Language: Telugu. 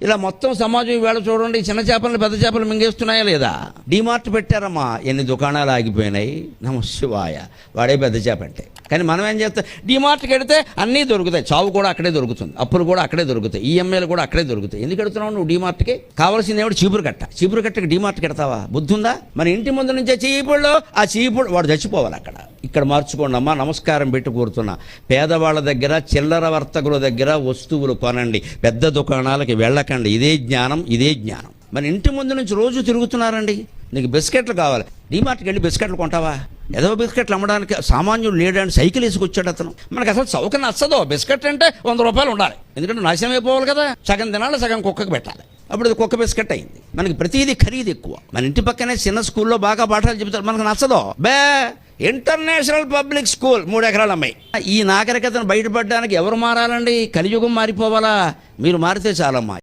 ఇలా మొత్తం సమాజం ఈవేళ చూడండి, చిన్న చేపలను పెద్ద చేపలు మింగేస్తున్నాయా లేదా? డీమార్ట్ పెట్టారమ్మా, ఎన్ని దుకాణాలు ఆగిపోయినాయి. నమశివాయ, వాడే పెద్ద చేప అంటే. కానీ మనం ఏం చేస్తాం, డీమార్ట్కి వెడితే అన్నీ దొరుకుతాయి, చావు కూడా అక్కడే దొరుకుతుంది, అప్పులు కూడా అక్కడే దొరుకుతాయి, ఈఎంఐలు కూడా అక్కడే దొరుకుతాయి. ఎందుకు ఎడుతున్నావు నువ్వు డీమార్ట్కి? కావాల్సింది ఏమిటి? చీపురు కట్టకి డీమార్ట్కి ఎడతావా? బుద్ధి ఉందా? మన ఇంటి ముందు నుంచే చీపుళ్ళు, ఆ చీపుడు వాడు చచ్చిపోవాలి అక్కడ. ఇక్కడ మార్చుకోండి అమ్మా, నమస్కారం పెట్టి కూరుతున్నా. పేదవాళ్ళ దగ్గర, చిల్లర వర్తకుల దగ్గర వస్తువులు కొనండి, పెద్ద దుకాణాలకి వెళ్ళకండి. ఇదే జ్ఞానం, ఇదే జ్ఞానం. మన ఇంటి ముందు నుంచి రోజు తిరుగుతున్నారండి. నీకు బిస్కెట్లు కావాలి, డీమార్ట్కి వెళ్ళి బిస్కెట్లు కొంటావా? ఏదో బిస్కెట్లు అమ్మడానికి సామాన్యుడు లేడని సైకిల్ వేసుకొచ్చాడు అతను. మనకు అసలు చౌక నచ్చదు. బిస్కెట్ అంటే 100 రూపాయలు ఉండాలి, ఎందుకంటే నాశనం అయిపోవాలి కదా. సగం తినాలి, సగం కుక్కకి పెట్టాలి, అప్పుడు అది కుక్క బిస్కెట్ అయింది. మనకి ప్రతిదీ ఖరీదు ఎక్కువ. మన ఇంటి పక్కనే చిన్న స్కూల్లో బాగా పాఠాలు చెబుతారు, మనకు నచ్చదు. ఇంటర్నేషనల్ పబ్లిక్ స్కూల్ 3 ఎకరాల అమ్మాయి. ఈ నాగరికతను బయటపడడానికి ఎవరు మారాలండి? కలియుగం మారిపోవాలా? మీరు మారితే చాలమ్మా.